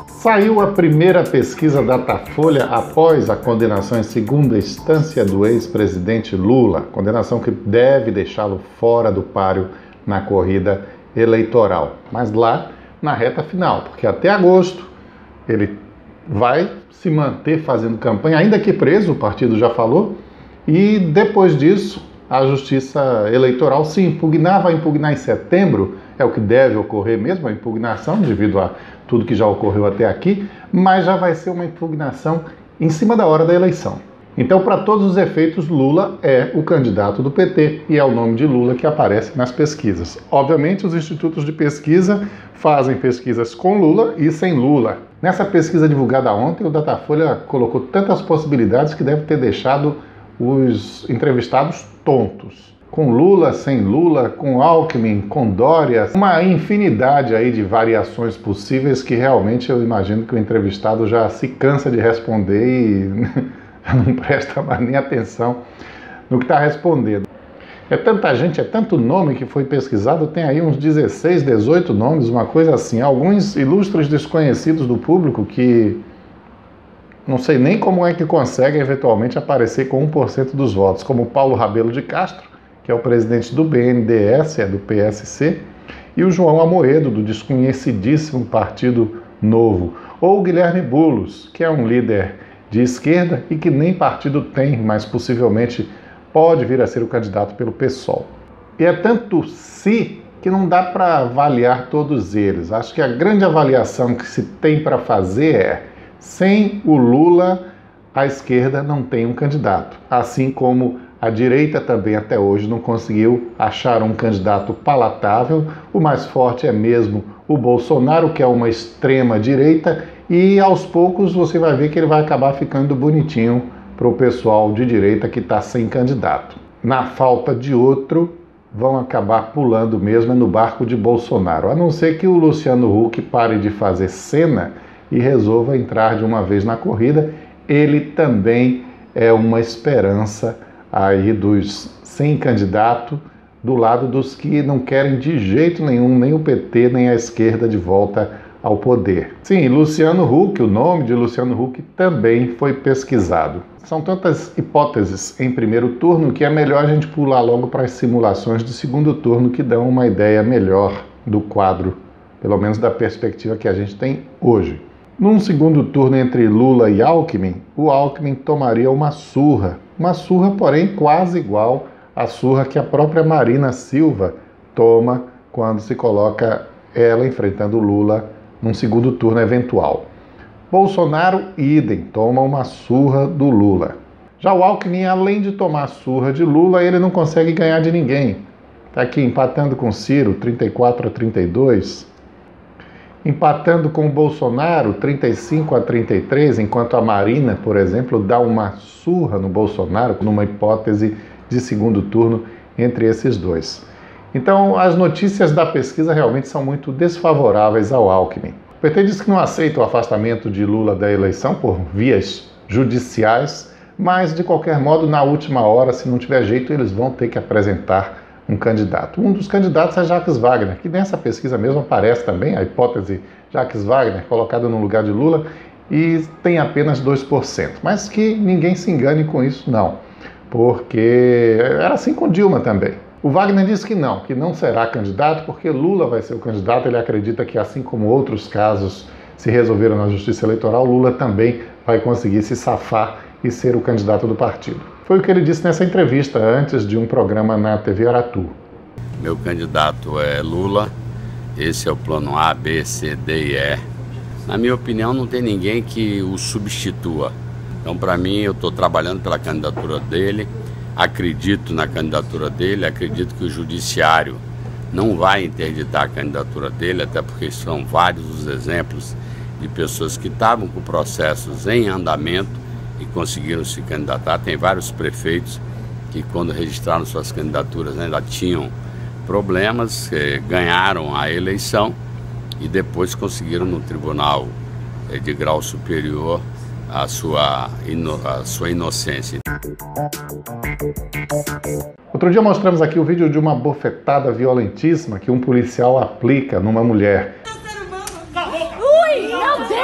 Saiu a primeira pesquisa Datafolha após a condenação em segunda instância do ex-presidente Lula, condenação que deve deixá-lo fora do páreo na corrida eleitoral. Mas lá na reta final, porque até agosto ele vai se manter fazendo campanha, ainda que preso, o partido já falou, e depois disso a Justiça Eleitoral se impugnar, vai impugnar em setembro, é o que deve ocorrer mesmo, a impugnação, devido a tudo que já ocorreu até aqui, mas já vai ser uma impugnação em cima da hora da eleição. Então, para todos os efeitos, Lula é o candidato do PT e é o nome de Lula que aparece nas pesquisas. Obviamente, os institutos de pesquisa fazem pesquisas com Lula e sem Lula. Nessa pesquisa divulgada ontem, o Datafolha colocou tantas possibilidades que deve ter deixado os entrevistados tontos. Com Lula, sem Lula, com Alckmin, com Dória, uma infinidade aí de variações possíveis que realmente eu imagino que o entrevistado já se cansa de responder e não presta mais nem atenção no que está respondendo. É tanta gente, é tanto nome que foi pesquisado, tem aí uns 16, 18 nomes, uma coisa assim. Alguns ilustres desconhecidos do público que não sei nem como é que conseguem eventualmente aparecer com 1% dos votos, como Paulo Rabelo de Castro, que é o presidente do BNDES, do PSC, e o João Amoedo, do desconhecidíssimo Partido Novo, ou o Guilherme Boulos, que é um líder de esquerda e que nem partido tem, mas possivelmente pode vir a ser o candidato pelo PSOL. E é tanto se que não dá para avaliar todos eles. Acho que a grande avaliação que se tem para fazer é: sem o Lula, a esquerda não tem um candidato, assim como a direita também até hoje não conseguiu achar um candidato palatável. O mais forte é mesmo o Bolsonaro, que é uma extrema direita, e aos poucos você vai ver que ele vai acabar ficando bonitinho para o pessoal de direita que está sem candidato. Na falta de outro, vão acabar pulando mesmo no barco de Bolsonaro, a não ser que o Luciano Huck pare de fazer cena e resolva entrar de uma vez na corrida. Ele também é uma esperança aí dos sem candidato, do lado dos que não querem de jeito nenhum nem o PT nem a esquerda de volta ao poder. Sim, Luciano Huck, o nome de Luciano Huck também foi pesquisado. São tantas hipóteses em primeiro turno que é melhor a gente pular logo para as simulações de segundo turno, que dão uma ideia melhor do quadro, pelo menos da perspectiva que a gente tem hoje. Num segundo turno entre Lula e Alckmin, o Alckmin tomaria uma surra, porém quase igual à surra que a própria Marina Silva toma quando se coloca ela enfrentando Lula num segundo turno eventual. Bolsonaro, idem, toma uma surra do Lula. Já o Alckmin, além de tomar surra de Lula, ele não consegue ganhar de ninguém. Está aqui empatando com Ciro, 34-32. Empatando com o Bolsonaro, 35-33, enquanto a Marina, por exemplo, dá uma surra no Bolsonaro, numa hipótese de segundo turno entre esses dois. Então, as notícias da pesquisa realmente são muito desfavoráveis ao Alckmin. O PT diz que não aceita o afastamento de Lula da eleição por vias judiciais, mas, de qualquer modo, na última hora, se não tiver jeito, eles vão ter que apresentar um candidato. Um dos candidatos é Jacques Wagner, que nessa pesquisa mesmo aparece também, a hipótese Jacques Wagner, colocada no lugar de Lula, e tem apenas 2%. Mas que ninguém se engane com isso, não. Porque era assim com Dilma também. O Wagner disse que não será candidato, porque Lula vai ser o candidato. Ele acredita que, assim como outros casos se resolveram na Justiça Eleitoral, Lula também vai conseguir se safar e ser o candidato do partido. Foi o que ele disse nessa entrevista antes de um programa na TV Aratu. Meu candidato é Lula, esse é o plano A, B, C, D e E. Na minha opinião, não tem ninguém que o substitua. Então, para mim, eu estou trabalhando pela candidatura dele, acredito na candidatura dele, acredito que o judiciário não vai interditar a candidatura dele, até porque são vários os exemplos de pessoas que estavam com processos em andamento e conseguiram se candidatar. Tem vários prefeitos que, quando registraram suas candidaturas, ainda tinham problemas, ganharam a eleição e depois conseguiram no tribunal de grau superior a sua inocência. O Outro dia mostramos aqui o vídeo de uma bofetada violentíssima que um policial aplica numa mulher. Ui, meu Deus!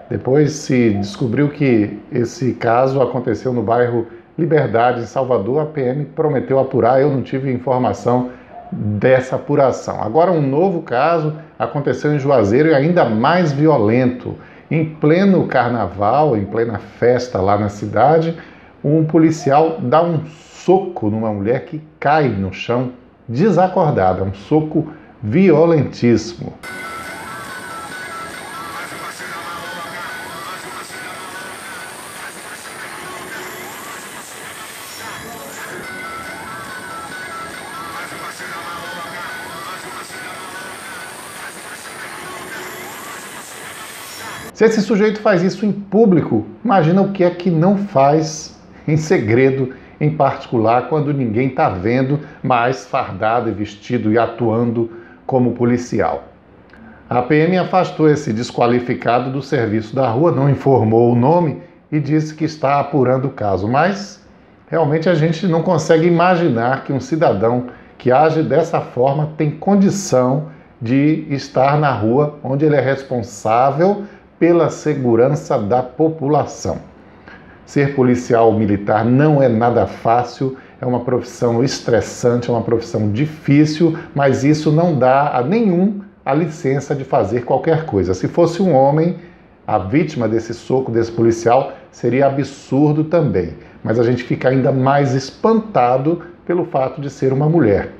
Depois se descobriu que esse caso aconteceu no bairro Liberdade, em Salvador. A PM prometeu apurar, eu não tive informação dessa apuração. Agora um novo caso aconteceu em Juazeiro e ainda mais violento. Em pleno carnaval, em plena festa lá na cidade, um policial dá um soco numa mulher que cai no chão desacordada, um soco violentíssimo. Se esse sujeito faz isso em público, imagina o que é que não faz em segredo, em particular, quando ninguém está vendo, mas fardado e vestido e atuando como policial. A PM afastou esse desqualificado do serviço da rua, não informou o nome e disse que está apurando o caso, mas realmente a gente não consegue imaginar que um cidadão que age dessa forma tem condição de estar na rua onde ele é responsável pela segurança da população. Ser policial militar não é nada fácil, é uma profissão estressante, é uma profissão difícil, mas isso não dá a nenhum a licença de fazer qualquer coisa. Se fosse um homem, a vítima desse soco desse policial seria absurdo também, mas a gente fica ainda mais espantado pelo fato de ser uma mulher.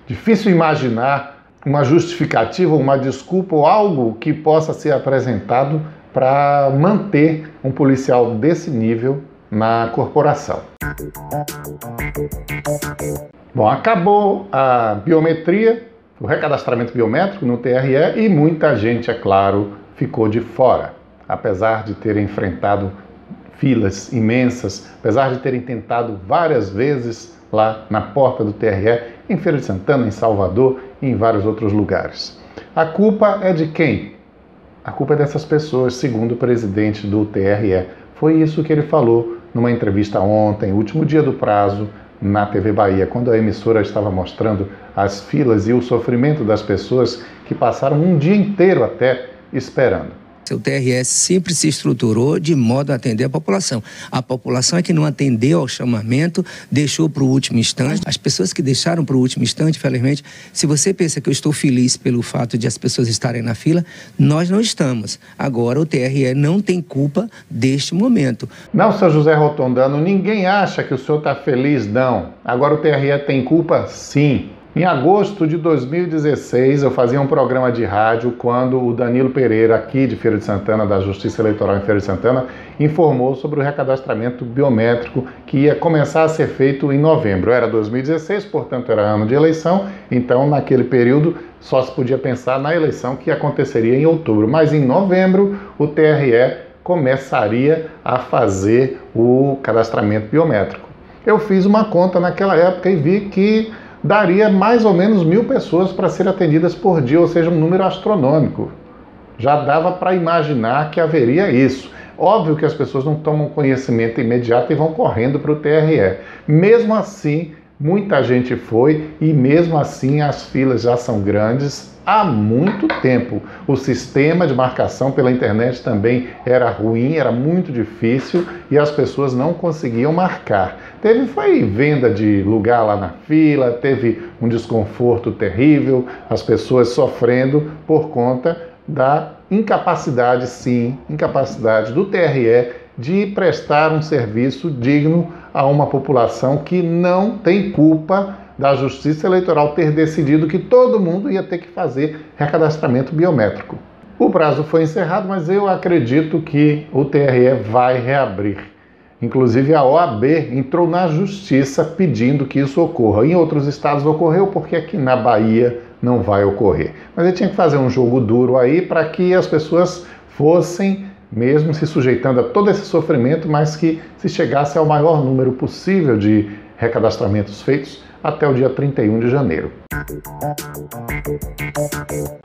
Difícil imaginar uma justificativa, uma desculpa ou algo que possa ser apresentado para manter um policial desse nível na corporação. Bom, acabou a biometria, o recadastramento biométrico no TRE e muita gente, é claro, ficou de fora. Apesar de terem enfrentado filas imensas, apesar de terem tentado várias vezes lá na porta do TRE, em Feira de Santana, em Salvador e em vários outros lugares. A culpa é de quem? A culpa é dessas pessoas, segundo o presidente do TRE. Foi isso que ele falou numa entrevista ontem, último dia do prazo, na TV Bahia, quando a emissora estava mostrando as filas e o sofrimento das pessoas que passaram um dia inteiro até esperando. O TRE sempre se estruturou de modo a atender a população. A população é que não atendeu ao chamamento, deixou para o último instante. As pessoas que deixaram para o último instante, infelizmente, se você pensa que eu estou feliz pelo fato de as pessoas estarem na fila, nós não estamos. Agora o TRE não tem culpa deste momento. Não, seu José Rotondano, ninguém acha que o senhor está feliz, não. Agora o TRE tem culpa, sim. Em agosto de 2016, eu fazia um programa de rádio quando o Danilo Pereira, aqui de Feira de Santana, da Justiça Eleitoral em Feira de Santana, informou sobre o recadastramento biométrico que ia começar a ser feito em novembro. Era 2016, portanto era ano de eleição, então naquele período só se podia pensar na eleição que aconteceria em outubro. Mas em novembro o TRE começaria a fazer o cadastramento biométrico. Eu fiz uma conta naquela época e vi que daria mais ou menos 1.000 pessoas para serem atendidas por dia, ou seja, um número astronômico. Já dava para imaginar que haveria isso. Óbvio que as pessoas não tomam conhecimento imediato e vão correndo para o TRE. Mesmo assim, muita gente foi e mesmo assim as filas já são grandes há muito tempo. O sistema de marcação pela internet também era ruim, era muito difícil e as pessoas não conseguiam marcar. Foi venda de lugar lá na fila, teve um desconforto terrível, as pessoas sofrendo por conta da incapacidade, sim, incapacidade do TRE de prestar um serviço digno a uma população que não tem culpa da Justiça Eleitoral ter decidido que todo mundo ia ter que fazer recadastramento biométrico. O prazo foi encerrado, mas eu acredito que o TRE vai reabrir. Inclusive a OAB entrou na Justiça pedindo que isso ocorra. Em outros estados ocorreu, porque aqui na Bahia não vai ocorrer. Mas ele tinha que fazer um jogo duro aí para que as pessoas fossem mesmo se sujeitando a todo esse sofrimento, mas que se chegasse ao maior número possível de recadastramentos feitos até o dia 31 de janeiro.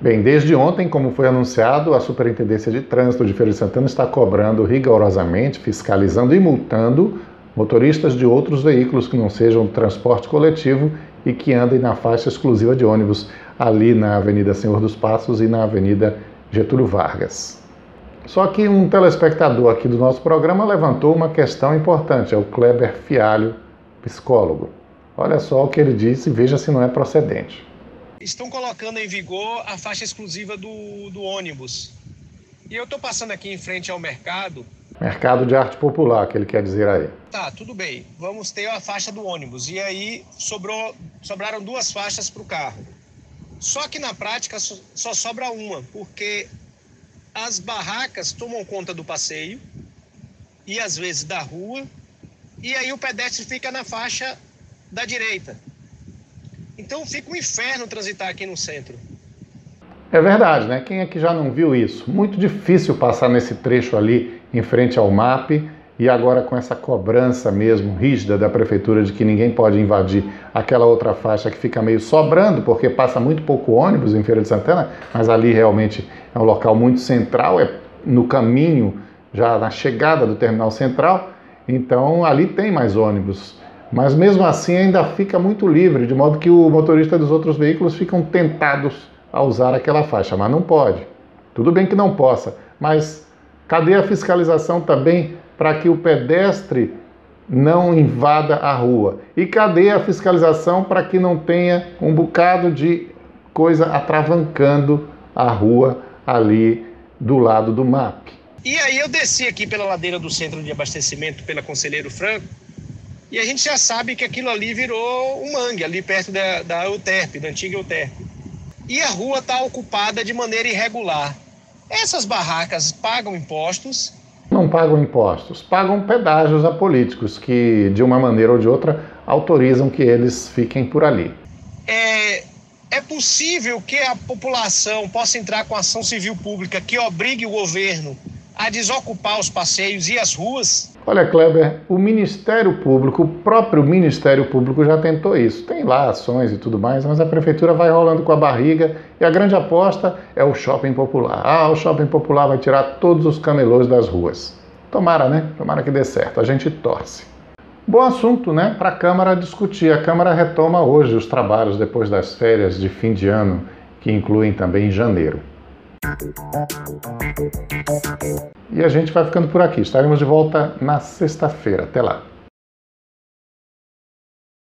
Bem, desde ontem, como foi anunciado, a Superintendência de Trânsito de Feira de Santana está cobrando rigorosamente, fiscalizando e multando motoristas de outros veículos que não sejam transporte coletivo e que andem na faixa exclusiva de ônibus ali na Avenida Senhor dos Passos e na Avenida Getúlio Vargas. Só que um telespectador aqui do nosso programa levantou uma questão importante, é o Kleber Fialho, psicólogo. Olha só o que ele disse e veja se não é procedente. Estão colocando em vigor a faixa exclusiva do ônibus. E eu estou passando aqui em frente ao mercado. Mercado de arte popular, que ele quer dizer aí. Tá, tudo bem. Vamos ter a faixa do ônibus. E aí sobraram 2 faixas para o carro. Só que na prática só sobra uma, porque as barracas tomam conta do passeio e às vezes da rua. E aí o pedestre fica na faixa da direita. Então fica um inferno transitar aqui no centro. É verdade, né? Quem é que já não viu isso? Muito difícil passar nesse trecho ali em frente ao MAP e agora com essa cobrança mesmo rígida da prefeitura de que ninguém pode invadir aquela outra faixa que fica meio sobrando, porque passa muito pouco ônibus em Feira de Santana, mas ali realmente é um local muito central, é no caminho, já na chegada do terminal central, então ali tem mais ônibus. Mas mesmo assim ainda fica muito livre, de modo que o motorista dos outros veículos ficam tentados a usar aquela faixa, mas não pode. Tudo bem que não possa, mas cadê a fiscalização também para que o pedestre não invada a rua? E cadê a fiscalização para que não tenha um bocado de coisa atravancando a rua ali do lado do MAP? E aí eu desci aqui pela ladeira do centro de abastecimento, pela Conselheiro Franco, e a gente já sabe que aquilo ali virou um mangue, ali perto da Euterpe, da antiga Euterpe. E a rua está ocupada de maneira irregular. Essas barracas pagam impostos? Não pagam impostos, pagam pedágios a políticos que, de uma maneira ou de outra, autorizam que eles fiquem por ali. É possível que a população possa entrar com ação civil pública que obrigue o governo a desocupar os passeios e as ruas? Olha, Kleber, o Ministério Público, o próprio Ministério Público já tentou isso. Tem lá ações e tudo mais, mas a prefeitura vai rolando com a barriga e a grande aposta é o shopping popular. O shopping popular vai tirar todos os camelôs das ruas. Tomara, né? Tomara que dê certo. A gente torce. Bom assunto, né? Para a Câmara discutir. A Câmara retoma hoje os trabalhos depois das férias de fim de ano, que incluem também janeiro. E a gente vai ficando por aqui. Estaremos de volta na sexta-feira. Até lá.